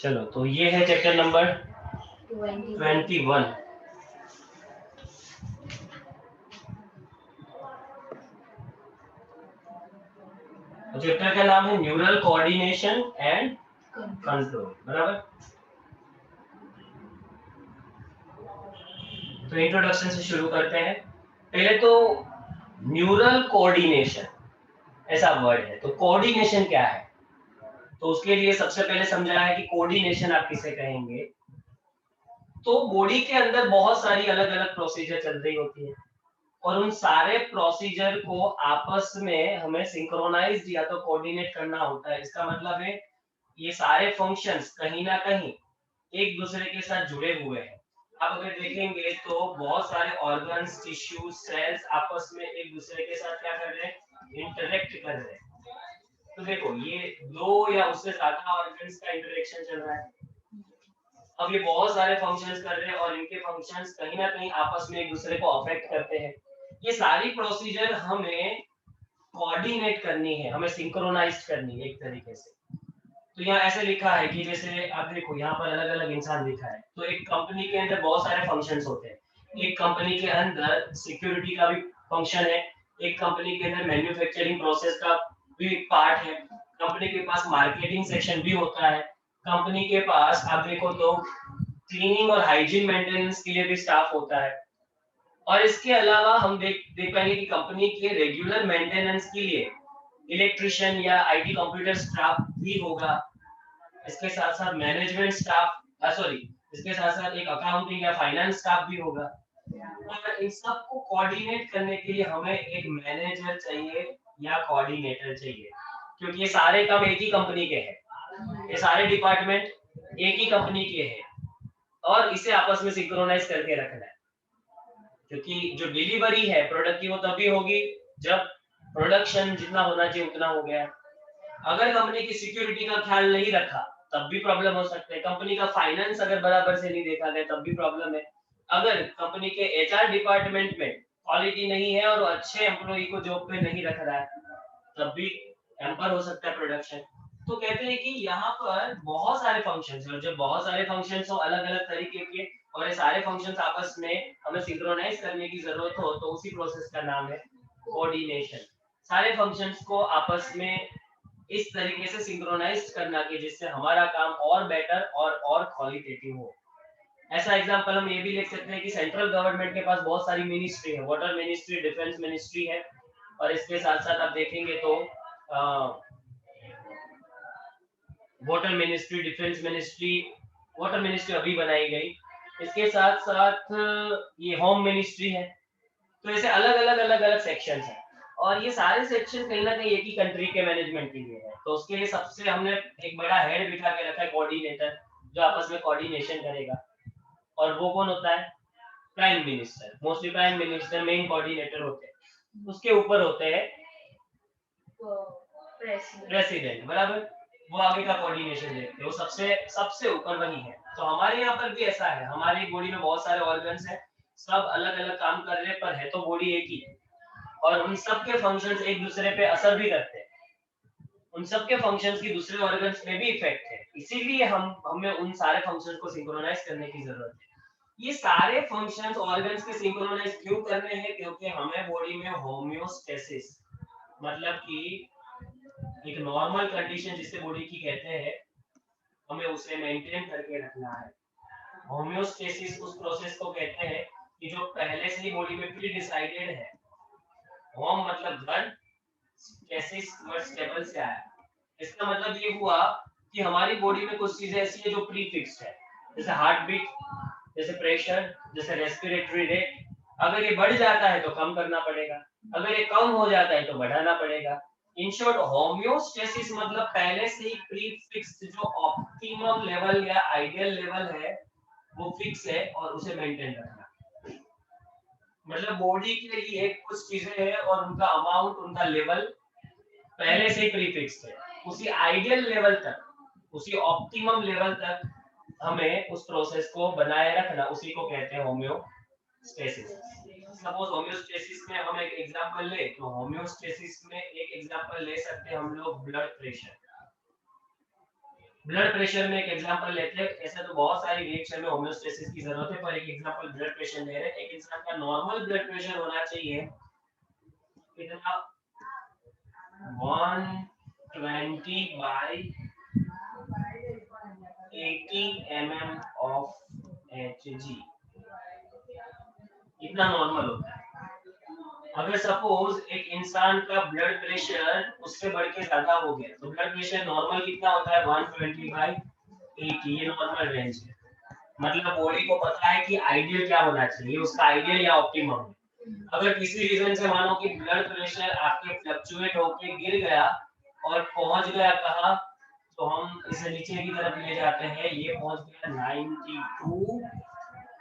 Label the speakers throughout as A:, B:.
A: चलो तो ये है चैप्टर नंबर 21। चैप्टर का नाम है न्यूरल कोऑर्डिनेशन एंड कंट्रोल, बराबर। तो इंट्रोडक्शन से शुरू करते हैं। पहले तो न्यूरल कोऑर्डिनेशन ऐसा वर्ड है, तो कोऑर्डिनेशन क्या है? तो उसके लिए सबसे पहले समझाया है कि कोऑर्डिनेशन आप किसे कहेंगे। तो बॉडी के अंदर बहुत सारी अलग अलग प्रोसीजर चल रही होती है और उन सारे प्रोसीजर को आपस में हमें सिंक्रोनाइज या तो कोऑर्डिनेट करना होता है। इसका मतलब है ये सारे फंक्शंस कहीं ना कहीं एक दूसरे के साथ जुड़े हुए हैं। आप अगर देखेंगे तो बहुत सारे ऑर्गन्स, टिश्यूज, सेल्स आपस में एक दूसरे के साथ क्या कर रहे हैं? इंटरेक्ट कर रहे हैं। तो देखो ये दो या उससे ज्यादा ऑर्गन्स का इंटरेक्शन चल रहा है। अब ये बहुत सारे फंक्शंस कर रहे हैं और इनके फंक्शंस कहीं ना कहीं आपस में एक दूसरे को अफेक्ट करते हैं। ये सारी प्रोसीजर हमें कोऑर्डिनेट करनी है, हमें सिंक्रोनाइज करनी है एक तरीके से। तो यहाँ ऐसे लिखा है कि जैसे आप देखो यहाँ पर अलग अलग इंसान लिखा है। तो एक कंपनी के अंदर बहुत सारे फंक्शंस होते हैं। एक कंपनी के अंदर सिक्योरिटी का भी फंक्शन है, एक कंपनी के अंदर मैन्युफैक्चरिंग प्रोसेस का भी पार्ट है, कंपनी के पास मार्केटिंग सेक्शन भी होता है, कंपनी के पास आप देखो तो क्लीनिंग और हाइजीन मेंटेनेंस के लिए भी स्टाफ होता है। और इसके अलावा हम देख पाएंगे कि कंपनी के रेगुलर मेंटेनेंस के लिए इलेक्ट्रिशियन या आईटी कंप्यूटर स्टाफ भी होगा। इसके साथ साथ मैनेजमेंट स्टाफ, इसके साथ साथ एक अकाउंटिंग या फाइनेंस स्टाफ भी होगा। और इन सबको कोऑर्डिनेट करने के लिए हमें एक मैनेजर चाहिए या कोऑर्डिनेटर चाहिए, क्योंकि ये सारे काम एक ही कंपनी के हैं, ये सारे डिपार्टमेंट एक ही कंपनी के हैं और इसे आपस में सिंक्रोनाइज करके रखना है। क्योंकि जो डिलीवरी है प्रोडक्ट की वो तभी होगी जब प्रोडक्शन जितना होना चाहिए उतना हो गया। अगर कंपनी की सिक्योरिटी का ख्याल नहीं रखा तब भी प्रॉब्लम हो सकता है। कंपनी का फाइनेंस अगर बराबर से नहीं देखा गया तब भी प्रॉब्लम है। अगर कंपनी के एचआर डिपार्टमेंट में क्वालिटी नहीं है और वो अच्छे एम्प्लॉय को जॉब पे नहीं रख रहा है तब भी हैम्पर हो सकता है प्रोडक्शन। तो कहते हैं कि यहाँ पर बहुत सारे फंक्शंस हैं और जब बहुत सारे फंक्शंस हो अलग अलग तरीके के और ये सारे फंक्शंस आपस में हमें सिंक्रोनाइज करने की जरूरत हो तो उसी प्रोसेस का नाम है कोऑर्डिनेशन। सारे फंक्शंस को आपस में इस तरीके से सिंक्रोनाइज करना कि जिससे हमारा काम और बेटर और क्वालिटेटिव हो। ऐसा एग्जांपल हम ये भी लिख सकते हैं कि सेंट्रल गवर्नमेंट के पास बहुत सारी मिनिस्ट्री है, वाटर मिनिस्ट्री, डिफेंस मिनिस्ट्री है और इसके साथ साथ आप देखेंगे तो water ministry, defence ministry, water ministry अभी बनाई गई, इसके साथ साथ ये होम मिनिस्ट्री है। तो ऐसे अलग अलग सेक्शंस हैं और ये सारे सेक्शन कहीं ना कहीं एक ही कंट्री के मैनेजमेंट के लिए है। तो उसके लिए सबसे हमने एक बड़ा हेड बिठा के रखा है कोऑर्डिनेटर, जो आपस में कोऑर्डिनेशन करेगा। और वो कौन होता है? Prime minister. Mostly prime minister main coordinator होते हैं, उसके ऊपर होते हैं प्रेसिडेंट, बराबर। वो आगे का कोऑर्डिनेशन देखते हैं, वो सबसे सबसे ऊपर वही है। तो हमारे यहाँ पर भी ऐसा है, हमारी बॉडी में बहुत सारे ऑर्गन्स हैं, सब अलग अलग काम कर रहे हैं पर है तो बॉडी एक ही और उन सब के फंक्शंस एक दूसरे पे असर भी करते हैं, उन सब के फंक्शंस की दूसरे ऑर्गन्स में भी इफेक्ट है। इसीलिए हमें उन सारे फंक्शंस को सिंक्रोनाइज करने की जरूरत है। ये सारे फंक्शंस ऑर्गन्स के सिंक्रोनाइज क्यों करने हैं? क्योंकि हमें बॉडी में होमियोस्टेसिस, मतलब कि एक नॉर्मल कंडीशन जिसे बॉडी की कहते हैं, हमें उसे मेंटेन करके रखना है। होमियोस्टेसिस उस प्रोसेस को कहते हैं कि जो पहले से ही बॉडी में प्री डिसाइडेड है। होम मतलब घर, स्टेसिस वर्ड स्टेबल से आया। इसका मतलब ये हुआ कि हमारी बॉडी में कुछ चीजें ऐसी है जो प्री फिक्स्ड है, जैसे हार्ट बीट, जैसे प्रेशर, जैसे रेस्पिरेटरी रेट। अगर ये बढ़ जाता है तो कम करना पड़ेगा, अगर ये कम हो जाता है तो बढ़ाना पड़ेगा। इन शॉर्ट होमियोस्टेसिस मतलब पहले से ही प्री फिक्स्ड जो ऑप्टिमम लेवल या आइडियल लेवल है वो फिक्स है और उसे मेंटेन रखना। मतलब बॉडी के लिए कुछ चीजें हैं और उनका अमाउंट, उनका लेवल पहले से ही प्री फिक्स्ड है। उसी आइडियल लेवल तक, उसी ऑप्टिमम लेवल तक हमें उस प्रोसेस को बनाए रखना, उसी को कहते हैं होमियोस्टेसिस। सपोज होमियोस्टेसिस में हम एक एग्जांपल ले तो होमियोस्टेसिस में एक एग्जांपल ले सकते हैं हम लोग ब्लड प्रेशर। ब्लड प्रेशर में एक एग्जांपल लेते हैं, ऐसा तो बहुत सारी रिएक्शन में होम्योस्टेसिस की जरूरत है, पर एक एग्जांपल ब्लड प्रेशर ले रहे हैं। एक इंसान का नॉर्मल ब्लड प्रेशर होना चाहिए कितना, 120 बाय 80 mm ऑफ Hg, इतना नॉर्मल होता है। अगर सपोज एक इंसान का ब्लड प्रेशर उससे बढ़ के ज्यादा हो गया, तो ब्लड प्रेशर नॉर्मल कितना होता है, 120 बाई 80, ये नॉर्मल रेंज है। मतलब बॉडी को पता है कि आइडियल क्या होना चाहिए, उसका आइडियल या ऑप्टिमम है। अगर किसी रीजन से मानो कि ब्लड प्रेशर आपके फ्लक्चुएट होके गिर गया और पहुंच गया कहाँ, तो हम इसे नीचे की तरफ ले जाते हैं, ये पहुंच गया 92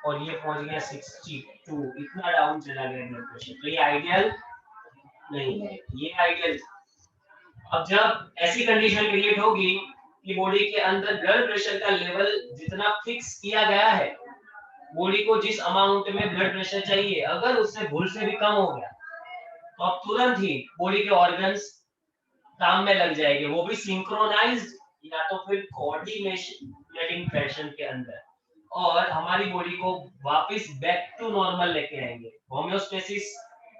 A: और ये पहुंच गया 62, इतना डाउन चला गया ब्लड प्रेशर, तो ये आइडियल नहीं है, ये आइडियल। अब जब ऐसी कंडीशन क्रिएट होगी कि बॉडी के अंदर ब्लड प्रेशर का लेवल जितना फिक्स किया गया है, बॉडी को जिस अमाउंट में ब्लड प्रेशर चाहिए, अगर उससे भूल से भी कम हो गया, तो अब तुरंत ही बॉडी के ऑर्गन्स काम में लग जाएंगे, वो भी सिंक्रोनाइज्ड या तो फिर कोऑर्डिनेटिंग फैशन के अंदर, और हमारी बॉडी को वापस बैक टू नॉर्मल लेके आएंगे। होम्योस्टेसिस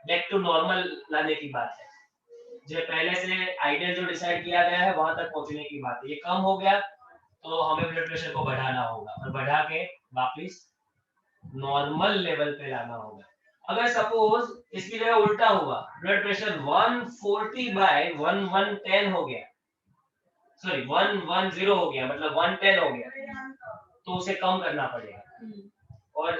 A: बैक टू नॉर्मल लाने की बात है, जो पहले से आइडियल जो डिसाइड किया गया है वहां तक पहुंचने की बात है। ये कम हो गया तो हमें ब्लड प्रेशर को बढ़ाना होगा और बढ़ा के वापस नॉर्मल लेवल पे लाना होगा। अगर सपोज इसकी जगह उल्टा हुआ, ब्लड प्रेशर 140 बाय 1110 हो गया, सॉरी 110 हो गया, मतलब 110 हो गया, तो उसे कम करना पड़ेगा और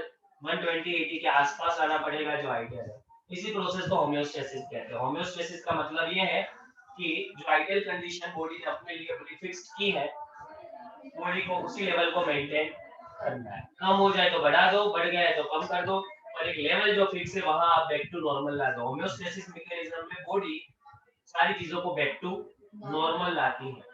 A: 120-80 के आसपास आना पड़ेगा, जो आइडियल है। इसी प्रोसेस को होम्योस्टेसिस कहते हैं। होम्योस्टेसिस का मतलब ये है कि जो आइडियल कंडीशन बॉडी ने अपने लिए प्रीफिक्स्ड की है, बॉडी को उसी लेवल को मेंटेन करना है। कम हो जाए तो बढ़ा दो, बढ़ गया है तो कम कर दो, और एक लेवल जो फिक्स है वहां आप बैक टू नॉर्मल ला दो। होम्योस्टेसिस मैकेनिज्म में बॉडी सारी चीजों को बैक टू नॉर्मल लाती है।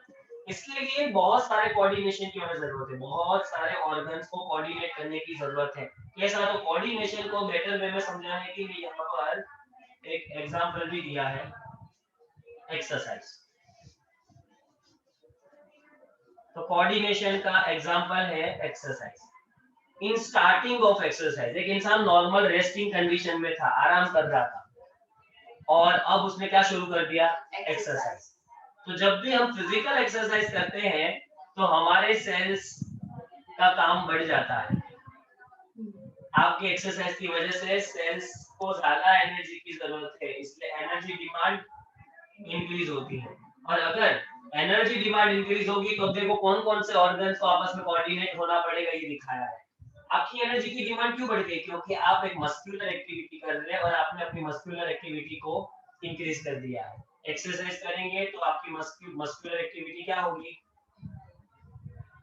A: इसके लिए बहुत सारे कोऑर्डिनेशन की हमें जरूरत है, बहुत सारे ऑर्गन्स को कोऑर्डिनेट करने की जरूरत है। कैसा, तो कोऑर्डिनेशन को बेटर वे में समझाने के लिए यहाँ पर एक एग्जांपल भी दिया है, एक्सरसाइज। तो कोऑर्डिनेशन का एग्जांपल है exercise. In starting of exercise एक इंसान नॉर्मल रेस्टिंग कंडीशन में था, आराम कर रहा था, और अब उसने क्या शुरू कर दिया, एक्सरसाइज। तो जब भी हम फिजिकल एक्सरसाइज करते हैं तो हमारे सेल्स का काम बढ़ जाता है। आपकी एक्सरसाइज की वजह से सेल्स को ज्यादा एनर्जी की जरूरत है, इसलिए एनर्जी डिमांड इंक्रीज होती है। और अगर एनर्जी डिमांड इंक्रीज होगी तो देखो कौन कौन से ऑर्गन्स को आपस में कोऑर्डिनेट होना पड़ेगा, ये दिखाया है। आपकी एनर्जी की डिमांड क्यों बढ़ गई, क्योंकि आप एक मस्कुलर एक्टिविटी कर रहे हैं और आपने अपनी मस्कुलर एक्टिविटी को इंक्रीज कर दिया है। एक्सरसाइज करेंगे तो आपकी मस्कुलर एक्टिविटी क्या होगी,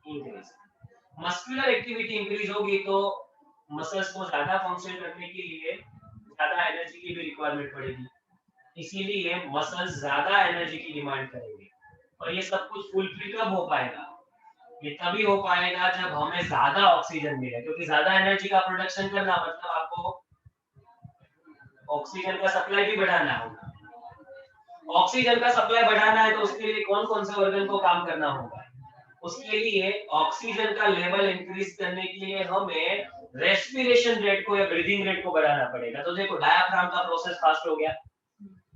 A: इंक्रीज। मस्कुलर एक्टिविटी इंक्रीज होगी तो मसल्स को ज्यादा फंक्शन करने के लिए ज्यादा एनर्जी की भी रिक्वायरमेंट पड़ेगी, इसीलिए मसल्स ज्यादा एनर्जी की डिमांड करेंगे। और ये सब कुछ फुलफिल कब हो पाएगा, ये तभी हो पाएगा जब हमें ज्यादा ऑक्सीजन मिले, क्योंकि ज्यादा एनर्जी का प्रोडक्शन करना मतलब आपको ऑक्सीजन का सप्लाई भी बढ़ाना होगा। ऑक्सीजन का सप्लाई बढ़ाना है तो उसके लिए कौन कौन से ऑर्गन को काम करना होगा, उसके लिए ऑक्सीजन का लेवल इंक्रीज करने के लिए हमें रेस्पिरेशन रेट को या ब्रीदिंग रेट को बढ़ाना पड़ेगा। तो देखो डायाफ्राम का प्रोसेस फास्ट हो गया,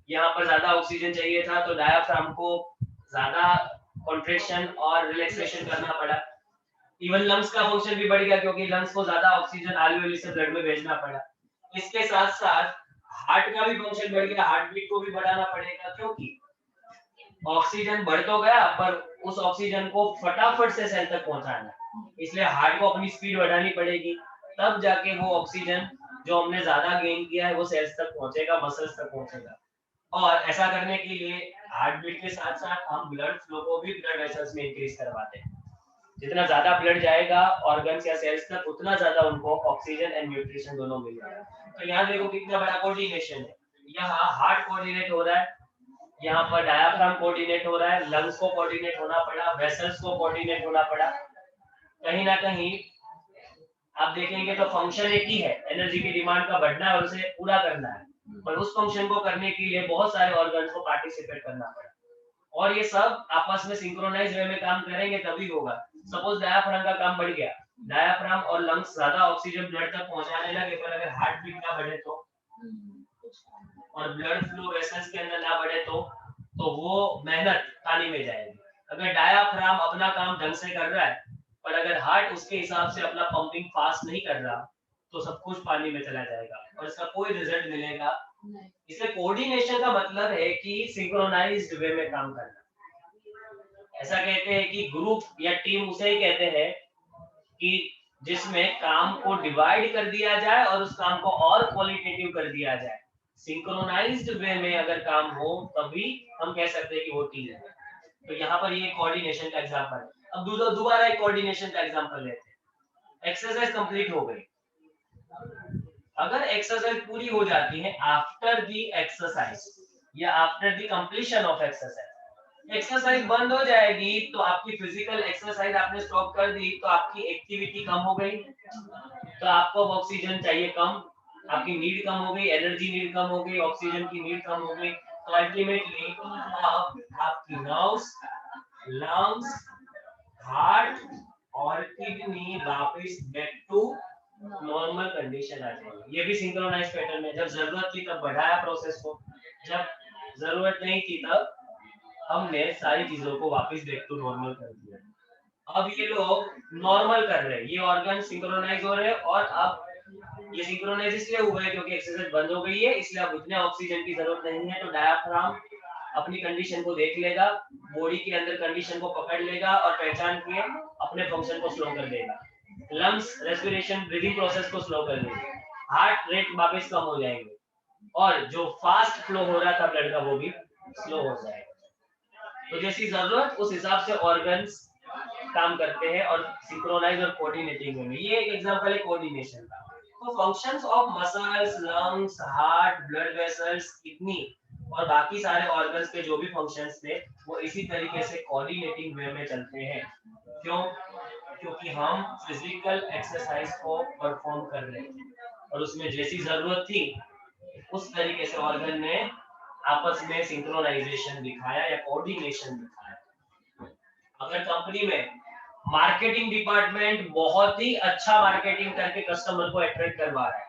A: यहाँ पर ज्यादा ऑक्सीजन चाहिए था तो डायाफ्राम को ज्यादा कॉन्ट्रैक्शन और रिलैक्सेशन करना पड़ा। इवन लंग्स का फंक्शन भी बढ़ गया, क्योंकि लंग्स को ज्यादा ऑक्सीजन आल्वेओली से ब्लड में भेजना पड़ा। इसके साथ साथ हार्ट का भी फंक्शन बढ़ गया, हार्ट बीट को भी बढ़ाना पड़ेगा, क्योंकि ऑक्सीजन बढ़ तो गया पर उस ऑक्सीजन को फटाफट से सेल तक पहुंचाना, इसलिए हार्ट को अपनी स्पीड बढ़ानी पड़ेगी, तब जाके वो ऑक्सीजन जो हमने ज्यादा गेन किया है वो सेल्स तक पहुंचेगा, मसल्स तक पहुंचेगा। और ऐसा करने के लिए हार्ट बीट के साथ साथ हम ब्लड फ्लो को भी ब्लड वेसल्स में इंक्रीज करवाते हैं। जितना ज्यादा ब्लड जाएगा ऑर्गन्स या सेल्स तक, उतना ज्यादा उनको ऑक्सीजन एंड न्यूट्रिशन दोनों मिल जाएगा। तो यहाँ देखो कितना बड़ा कोऑर्डिनेशन है, यहाँ हार्ट कोऑर्डिनेट हो रहा है, यहाँ पर डायाफ्राम कोऑर्डिनेट हो रहा है, लंग्स को कोऑर्डिनेट होना पड़ा, वेसल्स को कोऑर्डिनेट होना पड़ा। कहीं ना कहीं आप देखेंगे तो फंक्शन एक ही है, एनर्जी की डिमांड का बढ़ना है और उसे पूरा करना है, पर उस फंक्शन को करने के लिए बहुत सारे ऑर्गन्स को पार्टिसिपेट करना पड़ा। और ये सब आपस में सिंक्रोनाइज वे में काम करेंगे तभी होगा। सपोज डायाफ्राम का काम बढ़ गया, डायाफ्राम और लंग्स ज्यादा ऑक्सीजन ब्लड तक पहुंचाने लगे, पर अगर हार्ट बीट ना बढ़े तो, और ब्लड फ्लो वेसल्स के अंदर ना बढ़े तो वो मेहनत पानी में जाएगी। अगर डायाफ्राम अपना काम ढंग से कर रहा है, पर अगर हार्ट उसके हिसाब से अपना पंपिंग फास्ट नहीं कर रहा, तो सब कुछ पानी में चला जाएगा और इसका कोई रिजल्ट मिलेगा नहीं। इसलिए कोऑर्डिनेशन का मतलब है कि सिंक्रोनाइज्ड वे में काम करना। ऐसा कहते हैं कि ग्रुप या टीम उसे ही कहते हैं कि जिसमें काम को डिवाइड कर दिया जाए और उस काम को और क्वालिटेटिव कर दिया जाए। सिंक्रोनाइज्ड वे में अगर काम हो तभी हम कह सकते हैं कि वो टीम है। तो यहाँ पर ये कोऑर्डिनेशन का एग्जांपल है। अब दोबारा एक कोऑर्डिनेशन का एग्जांपल लेते हैं। एक्सरसाइज कंप्लीट हो गई। अगर एक्सरसाइज पूरी हो जाती है आफ्टर द एक्सरसाइज या after the completion of exercise बंद हो जाएगी, तो आपकी फिजिकल एक्सरसाइज आपने स्टॉप कर दी, तो आपकी एक्टिविटी कम हो गई, तो आपको ऑक्सीजन चाहिए कम, आपकी नीड कम हो गई, एनर्जी नीड कम हो गई, ऑक्सीजन की नीड कम हो गई। तो अल्टीमेटली आपकी नर्व्स, लंग्स, हार्ट और किडनी वापस बैक टू नॉर्मल कंडीशन आ जाएगी। ये भी सिंक्रोनाइज पैटर्न में, जब जरूरत थी तब बढ़ाया प्रोसेस को, जब जरूरत नहीं थी तब हमने सारी चीजों को वापस बैक टू नॉर्मल कर दिया। अब ये लोग नॉर्मल कर रहे हैं, ये ऑर्गन सिंक्रोनाइज हो रहे हैं, और अब ये सिंक्रोनाइज इसलिए हुआ है क्योंकि एक्सरसाइज बंद हो गई है, इसलिए अब उतने ऑक्सीजन की जरूरत नहीं है। तो डायाफ्राम अपनी कंडीशन को देख लेगा, बॉडी के अंदर कंडीशन को पकड़ लेगा और पहचान के अपने फंक्शन को स्लो कर देगा। लंग्स रेस्पिरेशन ब्रीदिंग प्रोसेस को स्लो कर देंगे, हार्ट रेट वापस कम हो जाएंगे, और जो फास्ट फ्लो हो रहा था ब्लड का वो भी स्लो हो जाएगा। तो जैसी जरूरत उस हिसाब से ऑर्गन्स काम करते हैं और सिंक्रोनाइज और कोऑर्डिनेटिंग में। ये एक एग्जांपल है कोऑर्डिनेशन का। तो functions of muscles, lungs, heart, blood vessels, kidney और बाकी सारे ऑर्गन्स के जो भी फंक्शंस थे वो इसी तरीके से कोऑर्डिनेटिंग वे में चलते हैं। क्यों? क्योंकि हम फिजिकल एक्सरसाइज को परफॉर्म कर रहे थे और उसमें जैसी जरूरत थी उस तरीके से ऑर्गन ने आपस में सिंक्रोनाइजेशन दिखाया या कोऑर्डिनेशन दिखाया। अगर कंपनी में मार्केटिंग डिपार्टमेंट बहुत ही अच्छा मार्केटिंग करके कस्टमर को अट्रैक्ट करवा रहा है,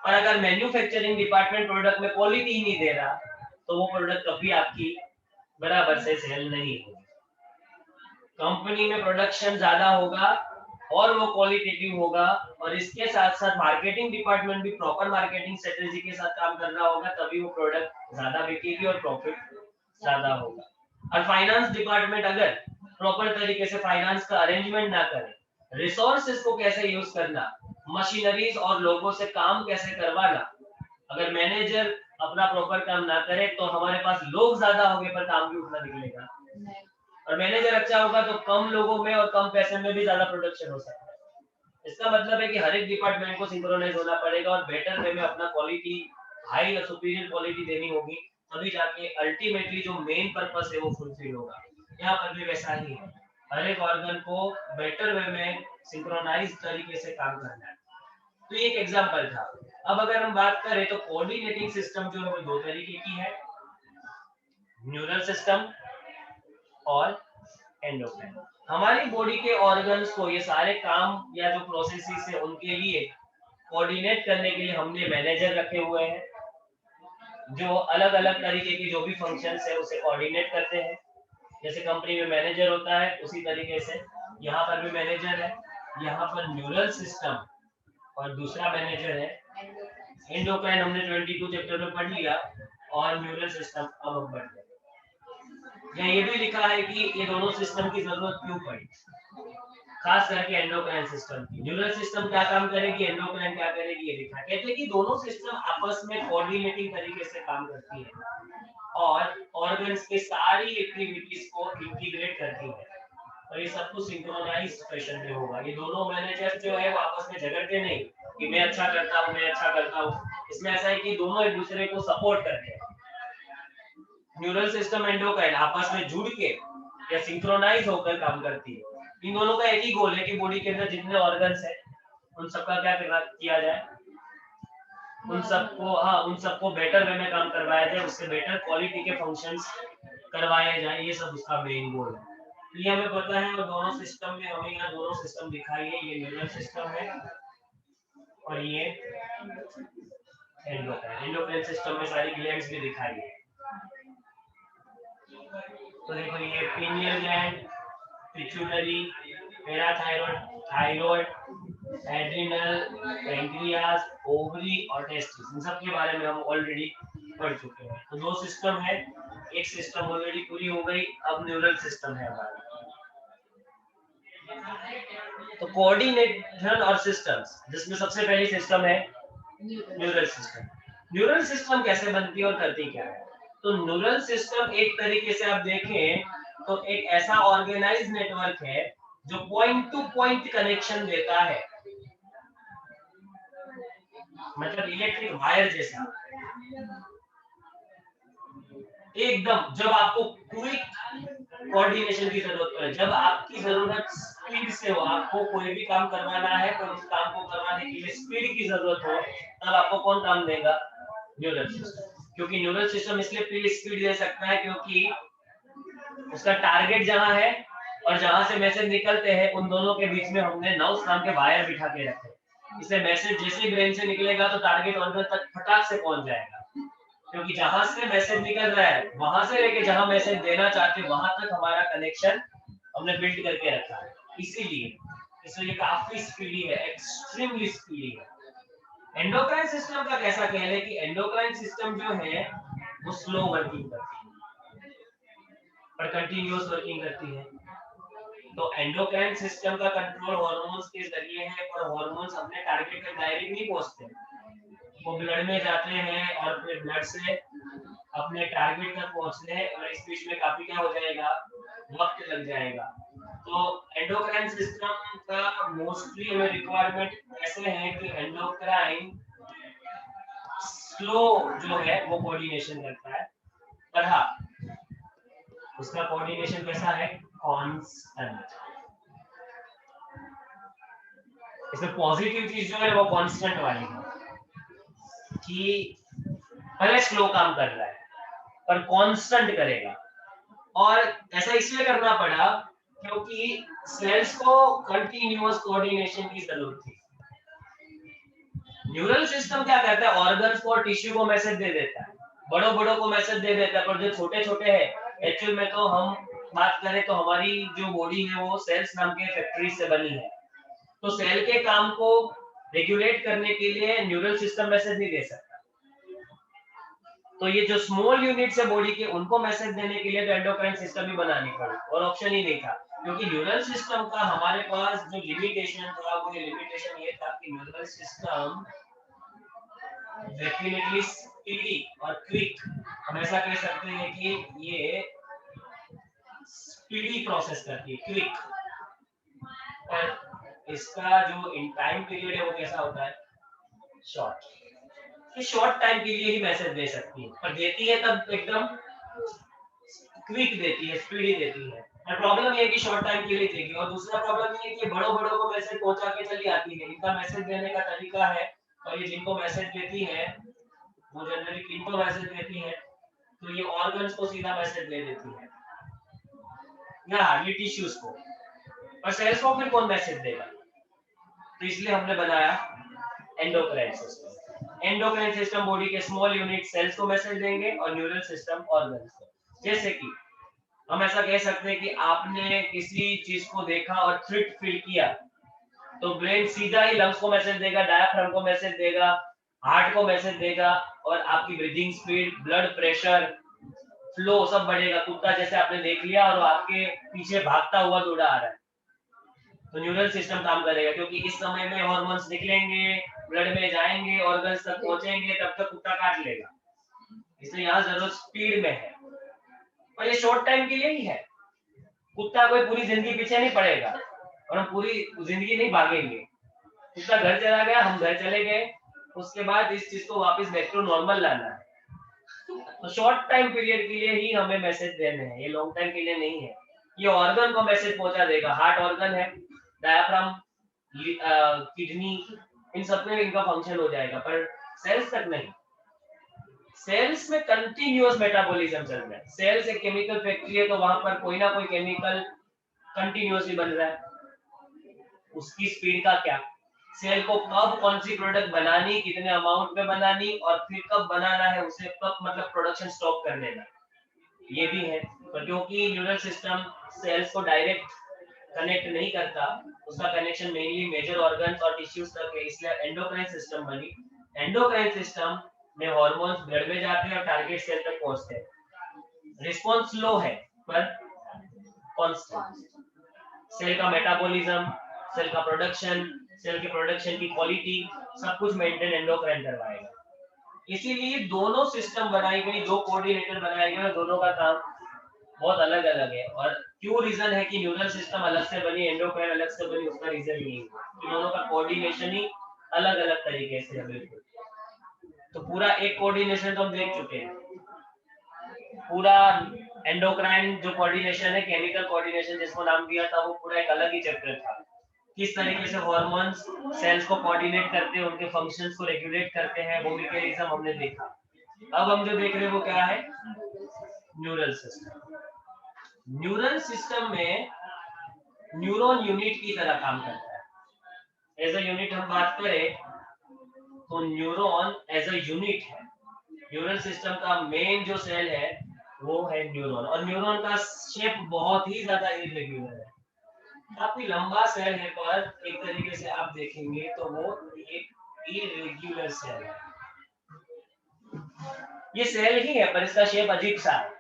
A: और अगर मैन्युफैक्चरिंग डिपार्टमेंट प्रोडक्ट में क्वालिटी ही नहीं दे रहा, तो वो प्रोडक्ट कभी आपकी बराबर से सेल नहीं होगी। कंपनी में प्रोडक्शन ज्यादा होगा और वो क्वालिटेटिव होगा, और इसके साथ साथ मार्केटिंग डिपार्टमेंट भी प्रॉपर मार्केटिंग स्ट्रेटेजी के साथ काम कर रहा होगा, तभी वो प्रोडक्ट ज्यादा बिकेगी और प्रॉफिट ज्यादा होगा। और फाइनेंस डिपार्टमेंट अगर प्रॉपर तरीके से फाइनेंस का अरेंजमेंट ना करे, रिसोर्सेज को कैसे यूज करना, मशीनरीज और लोगों से काम कैसे करवाना, अगर मैनेजर अपना प्रॉपर काम ना करे तो हमारे पास लोग ज्यादा होंगे पर काम भी उतना निकलेगा, और मैनेजर अच्छा होगा तो कम लोगों में और कम पैसे में भी ज्यादा प्रोडक्शन हो सकता है। इसका मतलब है कि हर एक डिपार्टमेंट को सिंक्रोनाइज होना पड़ेगा और बेटर वे में अपना क्वालिटी, हाई या सुपीरियर क्वालिटी देनी होगी, तभी जाके अल्टीमेटली जो मेन पर्पस है वो फुलफिल होगा। यहाँ पर भी वैसा ही है, हर एक ऑर्गन को बेटर वे में सिंक्रोनाइज तरीके से काम करना है। तो ये एक एग्जांपल था। अब अगर हम बात करें तो कोऑर्डिनेटिंग सिस्टम जो है वो दो तरीके की है, न्यूरल सिस्टम और एंडोक्राइन। हमारी बॉडी के ऑर्गन्स को ये सारे काम या जो प्रोसेसेस है उनके लिए कोऑर्डिनेट करने के लिए हमने मैनेजर रखे हुए हैं, जो अलग अलग तरीके की जो भी फंक्शंस है उसे कोऑर्डिनेट करते हैं। जैसे कंपनी में मैनेजर होता है उसी तरीके से यहाँ पर भी मैनेजर है। यहाँ पर न्यूरल सिस्टम और दूसरा मैनेजर है एंडोक्राइन, हमने 22 चैप्टर में पढ़ लिया, और न्यूरल सिस्टम अब हम पढ़ लेंगे। यहाँ ये भी लिखा है कि ये दोनों सिस्टम की जरूरत क्यों पड़ी, खास करके एंडोक्राइन सिस्टम की। न्यूरल सिस्टम क्या काम करेगी, एंडोक्राइन क्या करेगी, ये लिखा है। कहते हैं कि दोनों सिस्टम आपस में कोऑर्डिनेटिंग तरीके से काम करती है और ऑर्गन्स के सारी एक्टिविटीज को इंटीग्रेट करती है, और ये सब कुछ सिंक्रोनाइज फैशन में होगा। ये दोनों मैनेजर जो है वो आपस में झगड़ते नहीं कि मैं अच्छा करता हूँ, मैं अच्छा करता हूँ। इसमें ऐसा है कि दोनों एक दूसरे को सपोर्ट करते हैं। न्यूरल सिस्टम एंडोक्राइन आपस में जुड़ के या सिंक्रोनाइज होकर काम करती है। इन दोनों का एक ही गोल है कि बॉडी के अंदर जितने ऑर्गन्स है उन सबका क्या किया जाए, उन सबको बेटर वे में काम करवाया जाए, उससे बेटर क्वालिटी के फंक्शंस करवाया जाए, ये सब उसका मेन गोल है। तो ये हमें पता है, और दोनों सिस्टम में हमें यहाँ दोनों सिस्टम दिखाई है, ये न्यूरल सिस्टम है और ये एंडोक्राइन। एंडोक्राइन सिस्टम में सारी ग्लैंड्स भी दिखाई है। तो देखो ये pineal gland, pituitary, parathyroid, thyroid, adrenal, pancreas, ovary और टेस्टिस, इन सब के बारे में हम ऑलरेडी पढ़ चुके हैं। तो दो सिस्टम है, एक सिस्टम ऑलरेडी पूरी हो गई, अब न्यूरल सिस्टम है हमारा। तो कोऑर्डिनेशन और सिस्टम्स, जिसमें सबसे पहली सिस्टम है न्यूरल सिस्टम। न्यूरल सिस्टम कैसे बनती है और करती क्या है? तो न्यूरल सिस्टम एक तरीके से आप देखें तो एक ऐसा ऑर्गेनाइज नेटवर्क है जो पॉइंट टू पॉइंट कनेक्शन देता है, मतलब इलेक्ट्रिक वायर जैसा। एकदम जब आपको क्विक कोऑर्डिनेशन की जरूरत पड़े, जब आपकी जरूरत स्पीड से हो, आपको कोई भी काम करवाना है तो उस काम को करवाने के लिए स्पीड की जरूरत हो, तब आपको कौन काम देगा? Neural system. क्योंकि न्यूरल सिस्टम इसलिए स्पीड दे सकता है क्योंकि उसका टारगेट जहां है और जहां से मैसेज निकलते हैं उन दोनों के बीच में हमने नर्व्स नाम के वायर बिठा के रखे। इससे मैसेज जैसे ही ब्रेन से निकलेगा तो टारगेट ऑर्गन तक फटाक से पहुंच जाएगा, क्योंकि जहां से मैसेज निकल रहा है वहां से लेके जहां मैसेज देना चाहते हैं वहां तक हमारा कनेक्शन हमने बिल्ड करके रखा है। इसीलिए काफी स्पीडी है, एक्सट्रीमली स्पीडी है। एंडोक्राइन सिस्टम का कैसा कहना है कि एंडोक्राइन सिस्टम जो है वो स्लो वर्किंग करती है पर कंटिन्यूअस वर्किंग करती है। तो एंडोक्राइन सिस्टम का कंट्रोल हार्मोन्स के जरिए है, पर हार्मोन्स अपने टारगेट तक डायरेक्ट नहीं पहुंचते, वो ब्लड में जाते हैं और फिर ब्लड से अपने टारगेट तक पहुंचने और इस बीच में काफी क्या हो जाएगा, वक्त लग जाएगा। तो एंडोक्राइन सिस्टम का मोस्टली हमें रिक्वायरमेंट ऐसे है कि एंडोक्राइन स्लो जो है वो कोऑर्डिनेशन करता है, पर हाँ उसका कोऑर्डिनेशन कैसा है? कांस्टेंट। इसमें पॉजिटिव चीज जो है वो कांस्टेंट वाली है कि भले स्लो काम कर रहा है पर कांस्टेंट करेगा। और ऐसा इसलिए करना पड़ा क्योंकि सेल्स को कंटीन्यूअस कोऑर्डिनेशन की जरूरत थी। न्यूरल सिस्टम क्या करता है? ऑर्गन्स को और टिश्यू को मैसेज दे देता है, बड़ों बड़ों को मैसेज दे देता है, पर जो छोटे छोटे हैं, एक्चुअल में तो हम बात करें तो हमारी जो बॉडी है वो सेल्स नाम के फैक्ट्री से बनी है। तो सेल के काम को रेगुलेट करने के लिए न्यूरल सिस्टम मैसेज नहीं दे सकता। तो ये जो स्मॉल यूनिट्स है बॉडी के, उनको मैसेज देने के लिए तो एंडोक्राइन सिस्टम ही बनानी पड़ी और ऑप्शन ही नहीं था। क्योंकि न्यूरल सिस्टम का हमारे पास जो लिमिटेशन था वो लिमिटेशन ये था कि न्यूरल सिस्टम डेफिनेटली स्पीडी और क्विक, हम ऐसा कह सकते हैं कि ये स्पीडी प्रोसेस करती है, क्विक। और इसका जो इन टाइम पीरियड है वो कैसा होता है? शॉर्ट। ये शॉर्ट टाइम के लिए ही मैसेज दे सकती है, पर देती है तब एकदम क्विक देती है, स्पीडी देती है। और प्रॉब्लम ये है कि शॉर्ट टाइम के लिए देगी, और दूसरा प्रॉब्लम ये है कि बड़ों बड़ों को मैसेज पहुंचा के चली आती है। इनका मैसेज देने का तरीका है, और ये जिनको मैसेज देती है वो जनरली किनको मैसेज देती है? तो ये ऑर्गन्स को सीधा मैसेज दे देती है या हार्डली टिश्यूज को, और सेल्स को फिर कौन मैसेज देगा? तो इसलिए हमने बनाया endocrine system. Endocrine system body के स्मॉल यूनिट सेल्स को मैसेज देंगे और न्यूरल सिस्टम ऑर्गन्स को। जैसे कि हम ऐसा कह सकते हैं कि आपने किसी चीज को देखा और थ्रिट फील किया, तो ब्रेन सीधा ही लंग्स को मैसेज देगा, डायफ्राम को मैसेज देगा, हार्ट को मैसेज देगा, और आपकी breathing speed, blood pressure, flow सब बढ़ेगा। कुत्ता जैसे आपने देख लिया और आपके पीछे भागता हुआ दौड़ा आ रहा है, तो न्यूरल सिस्टम काम करेगा, क्योंकि इस समय में हार्मोन्स निकलेंगे, ब्लड में जाएंगे, ऑर्गन्स तक पहुंचेंगे, तब तक कुत्ता काट लेगा। इसलिए यहाँ जरूरत स्पीड में है, और ये शॉर्ट टाइम के लिए ही है। कुत्ता कोई पूरी जिंदगी पीछे नहीं पड़ेगा और हम पूरी जिंदगी नहीं भागेंगे। कुत्ता घर चला गया, हम घर चले गए, उसके बाद इस चीज को वापस बैक टू नॉर्मल लाना है। तो शॉर्ट टाइम पीरियड के लिए ही हमें मैसेज देने हैं, ये लॉन्ग टाइम के लिए नहीं है। ये ऑर्गन को मैसेज पहुंचा देगा, हार्ट ऑर्गन है, डायफ्राम, किडनी, इन सब में इनका फंक्शन हो जाएगा, पर सेल्स तक नहीं। सेल्स में कंटिन्यूअस मेटाबॉलिज्म चल रहा है। सेल्स एक केमिकल फैक्ट्री है, तो वहां पर कोई ना कोई केमिकल कंटिन्यूअसली बन रहा है। उसकी स्पीड का क्या, सेल को कब कौन सी प्रोडक्ट बनानी, कितने अमाउंट में बनानी, और फिर कब बनाना है उसे, कब मतलब प्रोडक्शन स्टॉप कर देना, ये भी है। पर क्योंकि न्यूरल सिस्टम सेल्स को डायरेक्ट कनेक्ट नहीं करता, उसका कनेक्शन मेनली मेजर ऑर्गन्स और टिश्यूज तक है, इसलिए एंडोक्राइन सिस्टम बनी। एंडोक्राइन सिस्टम में हार्मोन्स ब्लड में जाते हैं और टारगेट सेल तक पहुंचते हैं। रिस्पॉन्स लो है पर कांस्टेंट। सेल का मेटाबॉलिज्म, सेल का प्रोडक्शन, सेल के प्रोडक्शन की क्वालिटी, सब कुछ मेंटेन एंडोक्राइन करवाएगा। इसीलिए दोनों सिस्टम बनाई गई, दो कोऑर्डिनेटर बनाए गए, दोनों का काम बहुत अलग अलग है। और क्यों रीजन है कि न्यूरल सिस्टम अलग से बनी, एंडोक्राइन अलग से बनी, उसका रीजन यही है, दोनों का कोऑर्डिनेशन ही अलग अलग तरीके से है। बिल्कुल, तो पूरा एक कोऑर्डिनेशन तो हम देख चुके हैं। पूरा एंडोक्राइन जो कोऑर्डिनेशन है, केमिकल कोऑर्डिनेशन जिसको नाम दिया था, वो पूरा एक अलग ही चैप्टर था। किस तरीके से हार्मोन्स सेल्स को कोऑर्डिनेट करते हैं, उनके फंक्शंस को रेगुलेट करते हैं, वो मैकेनिज्म हमने देखा। अब हम जो देख रहे हैं वो क्या है, न्यूरल सिस्टम। न्यूरल सिस्टम में न्यूरॉन यूनिट की तरह काम करता है। एज अ यूनिट हम बात करें तो न्यूरॉन एज अ यूनिट है। न्यूरल सिस्टम का मेन जो सेल है वो है न्यूरॉन, और न्यूरॉन का शेप बहुत ही ज्यादा इरेग्युलर है, काफी लंबा सेल है, पर एक तरीके से आप देखेंगे तो वो एक इरेग्युलर सेल है। ये सेल ही है पर इसका शेप अजीब सा है।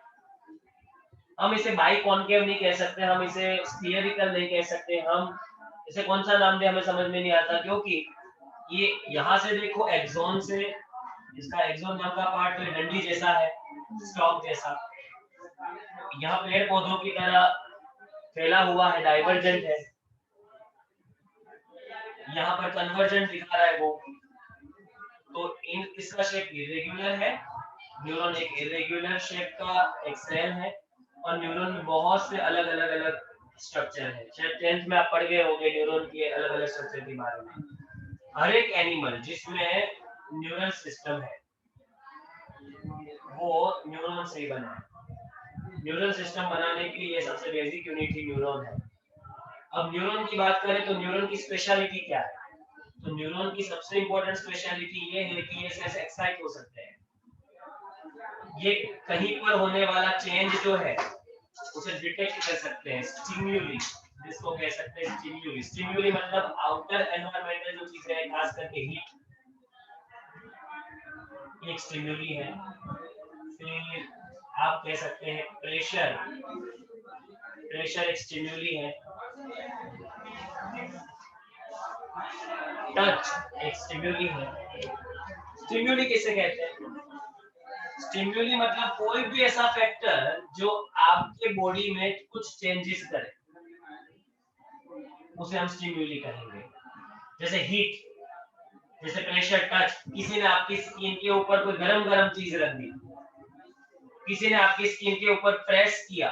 A: हम इसे बाइकॉन्केव नहीं कह सकते, हम इसे स्फीयरिकल नहीं कह सकते, हम इसे कौन सा नाम दे हमें समझ में नहीं आता, क्योंकि ये यहाँ से देखो एक्सोन से, इसका एक्सोन नाम का पार्ट तो डंडी जैसा है, स्टॉक जैसा, यहाँ पेड़ पौधों की तरह फैला हुआ है, डाइवर्जेंट है, यहाँ पर कन्वर्जेंट दिखा रहा है वो, तो इसका शेप इरेग्युलर है। न्यूरॉन एक इरेग्युलर शेप का एक सेल है, और न्यूरॉन में बहुत से अलग अलग अलग स्ट्रक्चर है। शायद 10th में आप पढ़ गए होंगे न्यूरॉन के अलग अलग स्ट्रक्चर के बारे में। हर एक एनिमल जिसमें न्यूरल सिस्टम है वो न्यूरॉन से ही बना है। न्यूरल सिस्टम बनाने के लिए सबसे बेसिक यूनिट ही न्यूरॉन है। अब न्यूरॉन की बात करें तो न्यूरॉन की स्पेशलिटी क्या है, तो न्यूरॉन की सबसे इंपॉर्टेंट स्पेशलिटी ये है कि ये कैसे एक्साइट हो सकते हैं। ये कहीं पर होने वाला चेंज जो है उसे डिटेक्ट कर सकते हैं, स्टिम्युली जिसको कह सकते हैं स्टिम्युली। स्टिम्युली मतलब आउटर एनवायरमेंटल जो चीजें हैं, खास करके हीट, एक स्टिम्युली है। फिर आप कह सकते हैं प्रेशर, प्रेशर एक स्टिम्युली है। टच एक स्टिम्युली है। स्टिम्युली किसे कहते हैं, स्टिम्युली मतलब कोई भी ऐसा फैक्टर जो आपके बॉडी में कुछ चेंजेस करे, उसे हम स्टिम्युली कहेंगे। जैसे हीट, जैसे प्रेशर, टच, किसी ने आपकी स्किन के ऊपर कोई गरम गरम चीज रख दी, किसी ने आपकी स्किन के ऊपर प्रेस किया,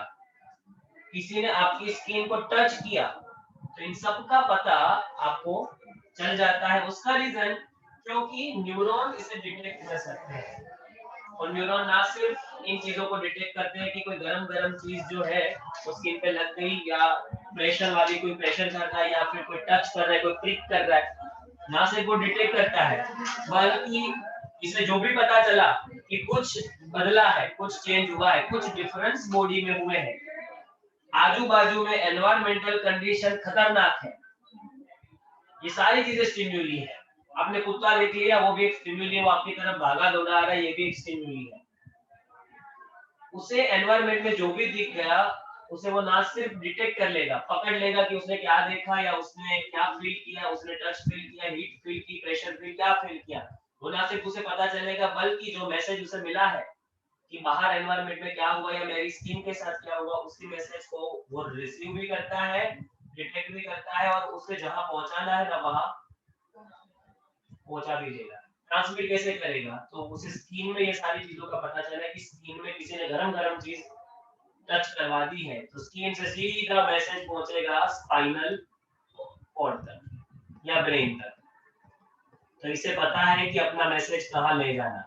A: किसी ने आपकी स्किन को टच किया, तो इन सब का पता आपको चल जाता है। उसका रीजन क्योंकि न्यूरॉन इसे डिटेक्ट कर सकते हैं, और न्यूरॉन ना सिर्फ इन चीजों को डिटेक्ट करते हैं कि कोई गरम गरम चीज जो है वो स्किन पे लग गई, या प्रेशर वाली कोई प्रेशर कर रहा है, या फिर कोई टच कर रहा है, कोई प्रिक कर रहा है, ना सिर्फ वो डिटेक्ट करता है, बल्कि इसे जो भी पता चला कि कुछ बदला है, कुछ चेंज हुआ है, कुछ डिफरेंस बॉडी में हुए हैं, आजू बाजू में एनवायरमेंटल कंडीशन खतरनाक है, ये सारी चीजें स्टिम्युली है। आपने कुत्ता देख लिया, वो भी एक स्टिम्युली है, वो आपकी तरफ भागा दौड़ा रहा है, ये भी एक स्टिम्युली है। उसे एनवायरमेंट में जो भी दिख गया उसे वो ना सिर्फ डिटेक्ट कर लेगा, पकड़ लेगा कि उसने क्या देखा, या उसने क्या फील किया, उसने टच फील किया, हीट फील की, प्रेशर फील, क्या फील किया, वो ना सिर्फ उसे पता चलेगा, बल्कि जो मैसेज उसे मिला है कि बाहर एनवायरमेंट में क्या हुआ या मेरी स्किन के साथ क्या हुआ, उसी मैसेज को वो रिसीव भी करता है, डिटेक्ट भी करता है, और उसे जहां पहुंचाना है ना वहां पहुंचा भी देगा। ट्रांसमिट कैसे करेगा, तो उसे स्किन में ये सारी चीजों का पता चला कि स्किन में किसी ने गरम गरम चीज टच करवा दी है, तो स्किन से सीधा मैसेज पहुंचेगा स्पाइनल कॉर्ड तक या ब्रेन तक, तो इसे पता है कि अपना मैसेज कहाँ ले जाना।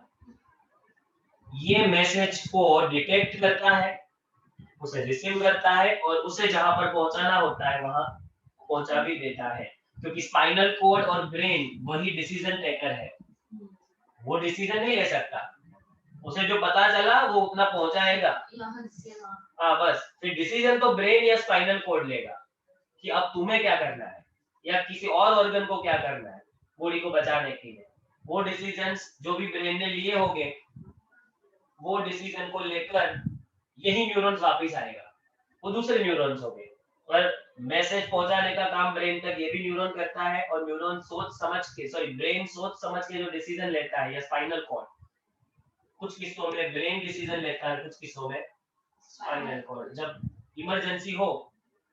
A: ये मैसेज को डिटेक्ट करता है, उसे रिसीव करता है और उसे जहां पर पहुंचाना होता है वहां पहुंचा भी देता है, क्योंकि स्पाइनल कोड और ब्रेन वही डिसीजन टेकर है, वो डिसीजन नहीं ले सकता, उसे जो पता चला वो उतना पहुंचाएगा। हाँ बस, फिर डिसीजन तो ब्रेन या स्पाइनल कोड लेगा कि अब तुम्हें क्या करना है या किसी और ऑर्गन को क्या करना है बॉडी को बचाने के लिए। वो डिसीजंस जो भी ब्रेन ने लिए होंगे, वो डिसीजन को लेकर यही न्यूरॉन्स वापस आएगा, वो दूसरे न्यूरॉन्स हो गए। पर मैसेज पहुंचाने का काम ब्रेन तक ये भी न्यूरॉन करता है, और न्यूरॉन सोच समझ के, सॉरी ब्रेन सोच समझ के जो डिसीजन लेता है, या स्पाइनल कॉर्ड, कुछ किस्सों में ब्रेन डिसीजन लेता है, कुछ किस्सों में स्पाइनल कॉर्ड। जब इमरजेंसी हो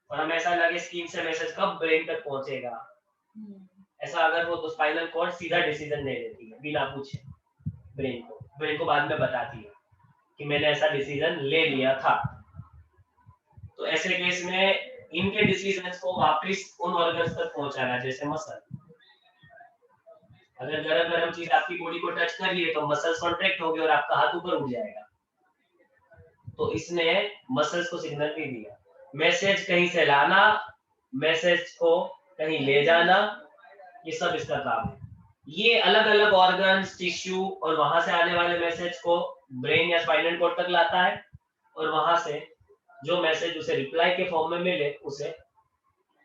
A: और हमें ऐसा लगे स्क्रीन से मैसेज कब ब्रेन तक पहुंचेगा, ऐसा अगर हो तो स्पाइनल कॉर्ड सीधा डिसीजन ले लेती है बिना पूछे ब्रेन को बाद में बताती है कि मैंने ऐसा डिसीजन ले लिया था। तो ऐसे केस में इनके डिसीजंस को वापस उन ऑर्गन्स तक पहुंचाना, जैसे मसल, अगर गरम गरम चीज आपकी बॉडी को टच कर रही है तो मसल्स कॉन्ट्रैक्ट होगी और आपका हाथ ऊपर उठ जाएगा, तो इसने मसल्स को सिग्नल भी दिया। मैसेज कहीं से लाना, मैसेज को कहीं ले जाना, ये सब इसका काम है। ये अलग अलग ऑर्गन्स, टिश्यू और वहां से आने वाले मैसेज को ब्रेन या स्पाइनल कॉर्ड तक लाता है, और वहां से जो मैसेज उसे रिप्लाई के फॉर्म में मिले उसे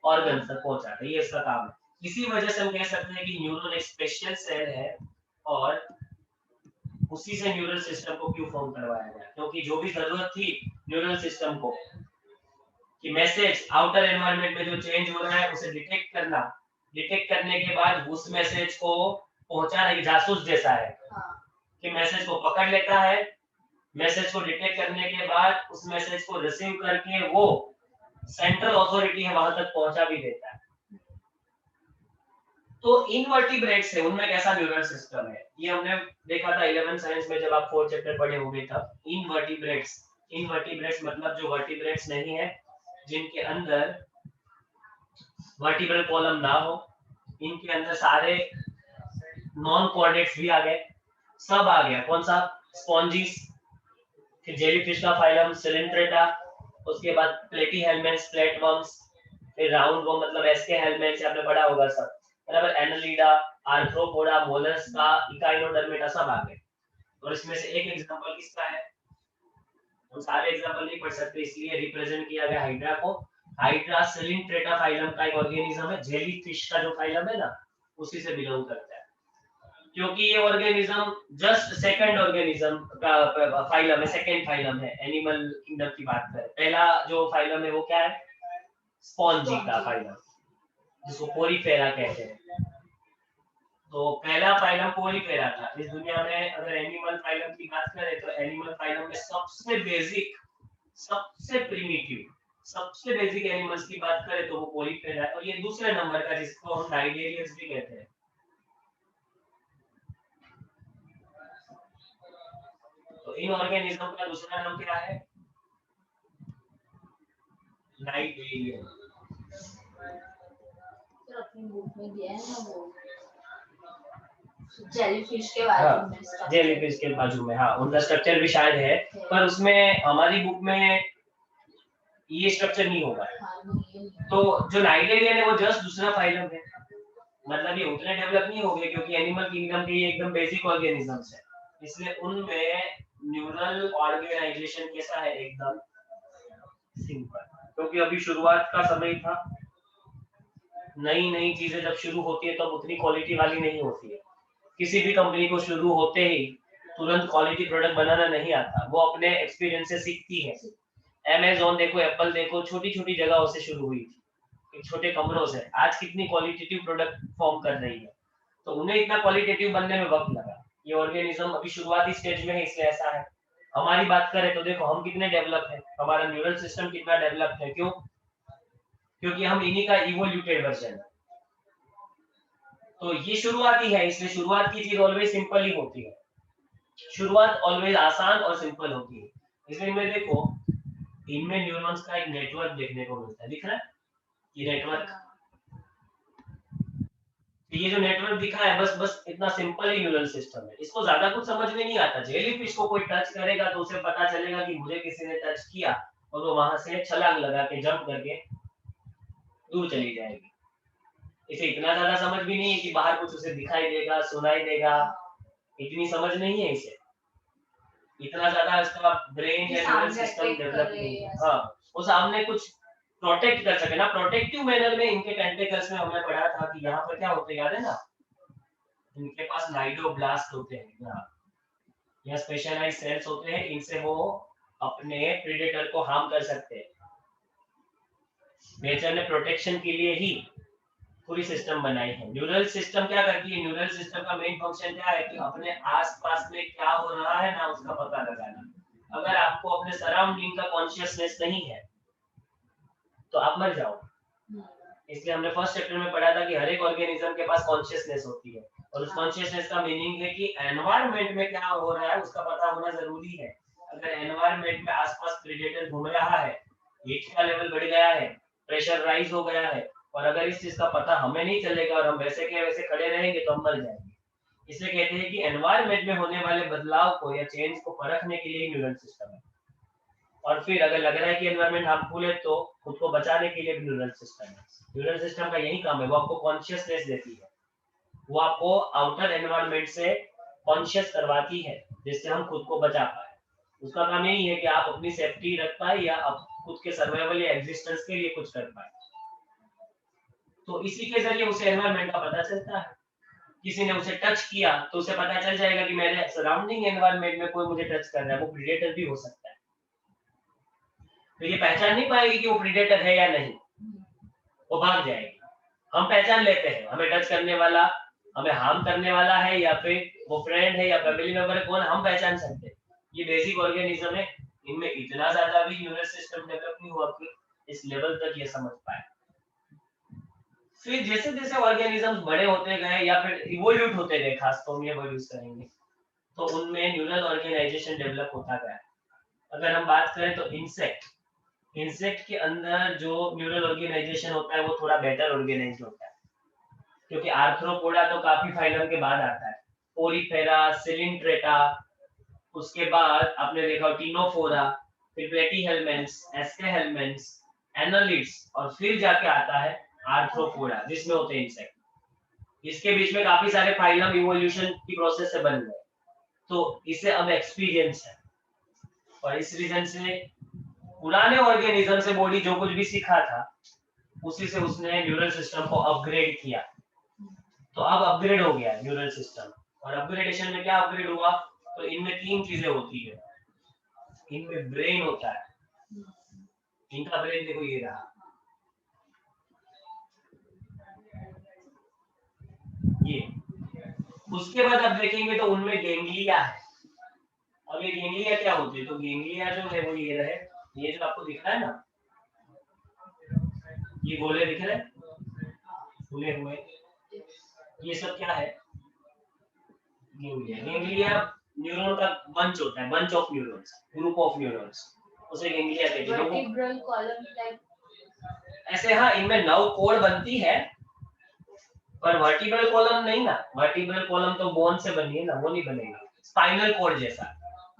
A: ऑर्गन तक पहुंचाता है, ये इसका काम है। इसी वजह से हम कह सकते हैं कि न्यूरॉन एक स्पेशल सेल है, और उसी से न्यूरल सिस्टम को क्यों फॉर्म करवाया गया, क्योंकि जो भी जरूरत थी न्यूरल सिस्टम को कि मैसेज आउटर एनवायरनमेंट में जो चेंज हो रहा है उसे डिटेक्ट करना, डिटेक्ट करने के बाद उस मैसेज को पहुंचाना, की जासूस जैसा है कि मैसेज को पकड़ लेता है, मैसेज को डिटेक्ट करने के बाद उस मैसेज को रिसीव करके वो सेंट्रल अथॉरिटी है वहां तक पहुंचा भी देता है। तो इनवर्टिब्रेट्स है, उनमें कैसा न्यूरल सिस्टम है, ये हमने देखा था 11th साइंस में जब आप 4th चैप्टर पढ़े होंगे तब। इनवर्टिब्रेट्स, इनवर्टिब्रेट्स मतलब जो वर्टिब्रेट्स नहीं है, जिनके अंदर वर्टिब्रल कॉलम ना हो, इनके अंदर सारे नॉन कोऑर्डिनेट्स भी आ गए, सब आ गया। कौन सा? स्पॉन्जीज, फिर जेलीफिश का फाइलम सिलिंट्रेटा, उसके बाद प्लेटीहेल्मेंट्स, प्लेटवर्म्स, फिर राउंड वर्म मतलब एस्के हेलमेंट्स, आपने पढ़ा होगा सब, बराबर। एनालिडा, आर्थ्रोपोडा, मोलस्का, इकाइनोडर्मेटा सब आ गए। और इसमें से एक एग्जांपल किसका है? हम सारे एग्जांपल नहीं पढ़ सकते, इसलिए रिप्रेजेंट किया गया हाइड्रा को। हाइड्रा सिलिंट्रेटा फाइलम का एक ऑर्गेनिज्म है, जेलीफिश का जो फाइलम है ना, उसी से बिलोंग करता है, क्योंकि ये ऑर्गेनिज्म जस्ट सेकंड ऑर्गेनिज्म का फाइलम है, सेकंड फाइलम है एनिमल किंगडम की बात करें। पहला जो फाइलम है वो क्या है? स्पॉन्जी का फाइलम, जिसको पोरीफेरा कहते हैं। तो पहला फाइलम पोरीफेरा था। इस दुनिया में अगर एनिमल फाइलम की बात करें तो एनिमल फाइलम में सबसे बेसिक, सबसे प्रिमिटिव, सबसे बेसिक एनिमल्स की बात करें तो वो पोरीफेरा है, और ये दूसरे नंबर का जिसको हम नाइडेरियंस भी कहते हैं। तो इन ऑर्गेनिज्म का दूसरा नाम क्या है? नाइडेरियन।
B: तो अपनी बुक में दिया है ना वो जेलीफिश के बाजू में,
A: जेलीफिश के बाजू में, हाँ उनका स्ट्रक्चर भी शायद है, पर उसमें हमारी बुक में ये स्ट्रक्चर नहीं होगा। तो जो नाइडेरियन है वो जस्ट दूसरा फाइलम है, मतलब ये उतने डेवलप नहीं हो गए, क्योंकि एनिमल किंगडम के ये एकदम बेसिक ऑर्गेनिजम्स है, इसलिए उनमें न्यूरल ऑर्गेनाइजेशन कैसा है? एकदम सिंपल, क्योंकि अभी शुरुआत का समय था। नई नई चीजें जब शुरू होती है तब तो उतनी क्वालिटी वाली नहीं होती है। किसी भी कंपनी को शुरू होते ही तुरंत क्वालिटी प्रोडक्ट बनाना नहीं आता, वो अपने एक्सपीरियंस से सीखती है। अमेज़न देखो, एप्पल देखो, छोटी छोटी जगहों से शुरू हुई थी, एक छोटे कमरों से, आज कितनी क्वालिटेटिव प्रोडक्ट फॉर्म कर रही है। तो उन्हें इतना क्वालिटेटिव बनने में वक्त लगा। ये ऑर्गेनिज्म अभी शुरुआती स्टेज में है, इसलिए ऐसा है। हमारी बात करें तो देखो हम कितने डेवलप है, हमारा न्यूरल सिस्टम कितना डेवलप है। क्यों? क्योंकि हम इन्हीं का इवोल्यूटेड वर्जन है। तो ये शुरुआती है, इसलिए शुरुआत की चीज ऑलवेज सिंपल ही होती है, शुरुआत ऑलवेज आसान और सिंपल होती है। इसलिए इनमें देखो, इनमें न्यूरॉन्स का एक नेटवर्क देखने को मिलता है, दिख रहा है ये नेटवर्क, तो ये जो नेटवर्क दिखा है बस इतना सिंपल ही न्यूरल सिस्टम है। इसको ज्यादा कुछ समझ में नहीं आता। जेलीफिश को कोई टच करेगा तो उसे पता चलेगा कि मुझे किसी ने टच किया, और वो वहां से छलांग लगा के जंप करके दूर चली जाएगी। इसे इतना ज्यादा समझ भी नहीं है कि बाहर कुछ उसे दिखाई देगा, सुनाई देगा, इतनी समझ नहीं है इसे। इतना ज्यादा इसका ब्रेन
B: कि
A: या न्यूरल
B: सामने
A: सिस्टम
B: अटैक
A: डेवलप
B: करे
A: नहीं है।
B: ऐसा।
A: हाँ, वो सामने कुछ प्रोटेक्ट कर सके ना, प्रोटेक्टिव मैनर में इनके टेंटिकल्स में हमने पढ़ा था कि यहाँ पर क्या होते हैं, याद है ना, इनके पास नाइडोब्लास्ट होते हैं, या स्पेशलाइज्ड सेल्स होते हैं, इनसे वो अपने प्रेडेटर को हार्म कर सकते हैं। नेचर ने प्रोटेक्शन के लिए ही पूरी सिस्टम बनाई है। न्यूरल सिस्टम क्या करती है, न्यूरल सिस्टम का मेन फंक्शन क्या है कि अपने आसपास में क्या हो रहा है ना उसका पता लगाना। अगर आपको अपने सराउंडिंग का कॉन्शियसनेस नहीं है तो आप मर जाओगे। इसलिए हमने फर्स्ट चैप्टर में पढ़ा था कि हर एक ऑर्गेनिज्म के पास कॉन्शियसनेस होती है, और उस कॉन्शियसनेस का मीनिंग है कि एनवायरनमेंट में क्या हो रहा है उसका पता होना जरूरी है। अगर एनवायरनमेंट में आसपास प्रेडेटर घूम रहा है, हीट का लेवल बढ़ गया है, प्रेशर राइज हो गया है, और अगर इस चीज का पता हमें नहीं चलेगा और हम वैसे के वैसे खड़े रहेंगे तो हम मर जाएंगे। इसलिए कहते हैं कि एनवायरनमेंट में होने वाले बदलाव को या चेंज को परखने के लिए न्यूरल सिस्टम है। और फिर अगर लग रहा है कि एनवायरनमेंट हार्मफुल है तो खुद को बचाने के लिए भी न्यूरल सिस्टम है। न्यूरल सिस्टम का यही काम है, वो आपको कॉन्शियसनेस देती है, वो आपको आउटर एनवायरनमेंट से कॉन्शियस करवाती है, जिससे हम खुद को बचा पाए। उसका काम यही है कि आप अपनी सेफ्टी रख पाए या आप खुद के सर्वाइवल या एग्जिस्टेंस के लिए कुछ कर पाए। तो इसी के जरिए उसे एनवायरनमेंट का पता चलता है। किसी ने उसे टच किया तो उसे पता चल जाएगा कि मेरे सराउंडिंग एनवायरनमेंट में कोई मुझे टच कर रहा है, वो प्रेडेटर भी हो सकता है। तो ये पहचान नहीं पाएगी कि वो प्रेडेटर है या नहीं, वो भाग जाएगी। हम पहचान लेते हैं हमें टच करने वाला, हमें हार्म करने वाला है, या फिर वो फ्रेंड है या फैमिली मेंबर है, कौन, हम पहचान सकते हैं। ये बेसिक ऑर्गेनिज्म है, इनमें इतना ज्यादा भी न्यूरल सिस्टम डेवलप नहीं हुआ कि इस लेवल तक ये समझ पाए। फिर जैसे जैसे ऑर्गेनिजम्स बड़े होते गए या फिर इवोल्यूट होते गए, खास तो हम ये वर्ड यूज करेंगे, तो उनमें न्यूरल ऑर्गेनाइजेशन डेवलप होता गया। अगर हम बात करें तो इंसेक्ट के अंदर जो न्यूरल ऑर्गेनाइजेशन होता है वो थोड़ा बेटर ऑर्गेनाइज्ड होता है, क्योंकि आर्थ्रोपोडा तो काफी फाइलम के बाद आता है। पोरीफेरा, सिलिंट्रेटा, उसके बाद आपने देखा टीनोफोरा, फिर प्लेटीहेल्मेंट्स, एस्केहेल्मेंट्स, एनालिड्स, और फिर जाके आता है आर्थ्रोपोडा जिसमें होते हैं इंसेक्ट। इसके बीच में काफी सारे फाइलम इवोल्यूशन की प्रोसेस से बन गए, तो इसे अब एक्सपीरियंस है। और इस रीजन से पुराने ऑर्गेनिज्म से बॉडी जो कुछ भी सीखा था उसी से उसने न्यूरल सिस्टम को अपग्रेड किया। तो अब अपग्रेड हो गया न्यूरल सिस्टम। और अपग्रेडेशन में क्या अपग्रेड हुआ, तो इनमें 3 चीजें होती है। इनमें ब्रेन होता है, इनका ब्रेन देखो ये रहा, ये। उसके बाद आप देखेंगे तो उनमें गैंग्लिया है। अब ये गैंग्लिया क्या होती है, तो गैंग्लिया जो है वो ये रहे, ये जो आपको दिख रहा है ना, ये गोले दिख रहे हैं खुले हुए, ये सब क्या है, गैंग्लिया। गैंग्लिया न्यूरॉन का बंच होता है, bunch of neurons, group of neurons, उसे गैंग्लिया कहते हैं।
B: वर्टिब्रल कॉलम टाइप
A: ऐसे, हाँ, इनमें नर्व कोड बनती है, पर वर्टिब्रल कॉलम नहीं ना, वर्टिब्रल कॉलम तो बोन से बनी है ना, वो नहीं बनेगा। स्पाइनल कॉर्ड जैसा,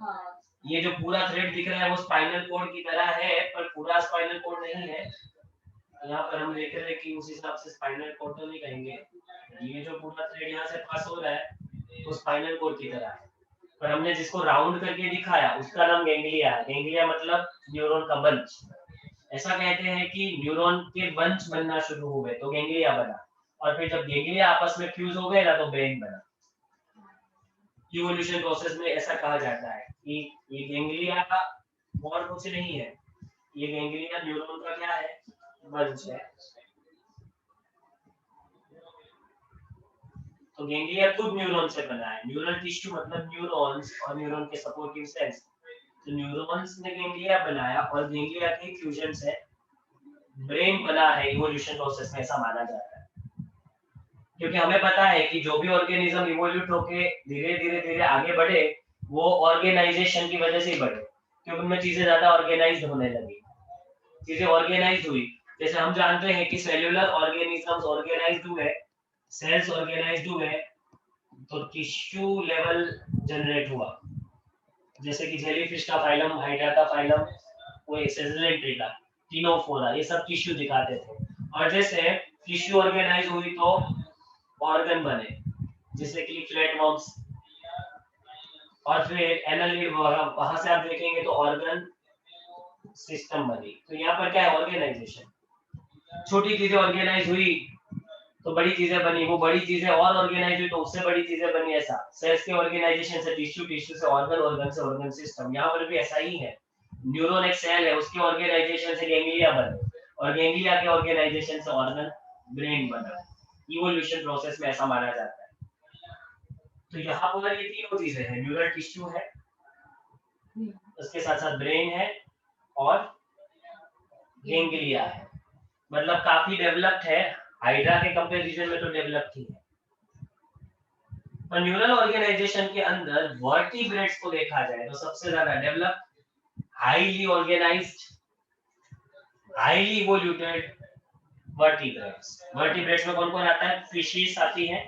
B: हाँ।
A: ये जो पूरा थ्रेड दिख रहा है वो स्पाइनल कॉर्ड की तरह है, पर पूरा स्पाइनल कॉर्ड नहीं है। यहाँ पर हम देख रहे हैं कि उस हिसाब से स्पाइनल कॉर्ड तो नहीं कहेंगे, ये जो पूरा थ्रेड यहाँ से पास हो रहा है वो स्पाइनल कॉर्ड की तरह है, पर हमने जिसको राउंड करके दिखाया उसका नाम गैंग्लिया है। गैंग्लिया मतलब न्यूरॉन का बंच। ऐसा कहते हैं कि न्यूरॉन के बंच बनना शुरू हो गए तो गैंग्लिया बना, और फिर जब गैंग्लिया आपस में फ्यूज हो गए ना तो ब्रेन बना। इवोल्यूशन प्रोसेस में ऐसा कहा जाता है कि ये गैंग्लिया और कुछ नहीं है, ये गैंग्लिया न्यूरॉन का क्या है, बंच है। तो गैंग्लिया खुद न्यूरॉन से बना है। न्यूरल टिश्यू मतलब न्यूरॉन्स और न्यूरॉन के सपोर्टिव सेल्स। तो न्यूरॉन्स ने गैंग्लिया बनाया और गैंग्लिया के फ्यूजन से ब्रेन बना है इवोल्यूशन प्रोसेस में, ऐसा माना जाता है। क्योंकि हमें पता है कि जो भी ऑर्गेनिज्म इवोल्यूट होके धीरे धीरे धीरे आगे बढ़े वो ऑर्गेनाइजेशन की वजह से ही बढ़े, क्योंकि उनमें चीजें ज्यादा ऑर्गेनाइज्ड होने लगी, चीजें ऑर्गेनाइज्ड हुई। जैसे हम जानते हैं कि सेल्यूलर ऑर्गेनिजम्स ऑर्गेनाइज्ड हुए सेल्स ऑर्गेनाइज्ड हुए तो टिश्यू लेवल जनरेट हुआ, जैसे कि जेलीफिश का फाइलम, हाइड्रा का फाइलम, वो सेजलेंट्रिका, टिनोफोरा, ये सब टिश्यू दिखाते थे। और जैसे टिश्यू ऑर्गेनाइज हुई तो ऑर्गन बने, जैसे कि फ्लैटवर्म्स, और फिर एनालिड, वहां से आप देखेंगे तो ऑर्गन सिस्टम बनी। तो यहाँ पर क्या है, ऑर्गेनाइजेशन। छोटी चीजें ऑर्गेनाइज हुई तो बड़ी चीजें बनी, वो बड़ी चीजें और ऑर्गेनाइज हुई तो उससे बड़ी चीजें बनी। ऐसा सेल्स के ऑर्गेनाइजेशन से टिश्यू, टिश्यू से ऑर्गन, ऑर्गन से ऑर्गन सिस्टम। यहाँ पर भी ऐसा ही है। न्यूरॉन एक सेल है, उसके ऑर्गेनाइजेशन से गैंग्लिया बने, और गैंग्लिया के ऑर्गेनाइजेशन से ऑर्गन, ब्रेन बना। इवोल्यूशन प्रोसेस में ऐसा माना जाता है। तो यहाँ पर ये तीनों चीजें हैं, न्यूरल टिश्यू है, उसके साथ साथ ब्रेन है, और गैंग्लिया है। मतलब काफी डेवलप्ड है, हाइड्रा के कंपैरिजन में तो डेवलप्ड ही है। और न्यूरल ऑर्गेनाइजेशन के अंदर वर्टिब्रेट्स को देखा जाए तो सबसे ज्यादा developed, highly organised, highly evoluted vertebrates. Vertebrates में कौन कौन आता है, फिशेस आती है,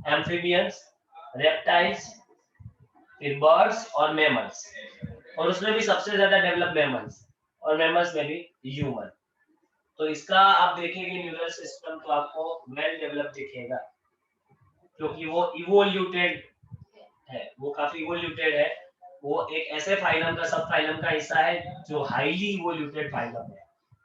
A: एम्फीबियंस, रेप्टाइल्स, फिर बर्ड्स और मैमल्स। और उसमें भी सबसे ज्यादा डेवलप मैमल्स, और मैमल्स में भी ह्यूमन। तो इसका आप देखेंगे न्यूरल सिस्टम तो आपको वेल डेवलप दिखेगा, क्योंकि वो इवोल्यूटेड है, वो काफी इवोल्यूटेड है। वो एक ऐसे फाइलम का, सब फाइलम का हिस्सा है जो हाईली इवोल्यूटेड फाइलम है।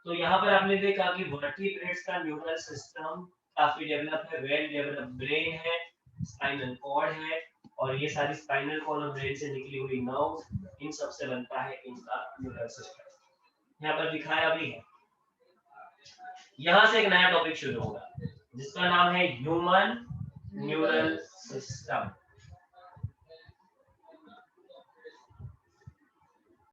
A: तो यहाँ पर आपने देखा कि वर्टिब्रेट्स का न्यूरल सिस्टम काफी डेवलप है, वेल डेवलप ब्रेन है, स्पाइनल कॉर्ड है, और ये सारी स्पाइनल कॉर्ड और ब्रेन से निकली हुई नर्व, इन सब से बनता है इनका न्यूरल सिस्टम। यहाँ पर दिखाया भी है। यहाँ से एक नया टॉपिक शुरू होगा जिसका नाम है ह्यूमन न्यूरल सिस्टम।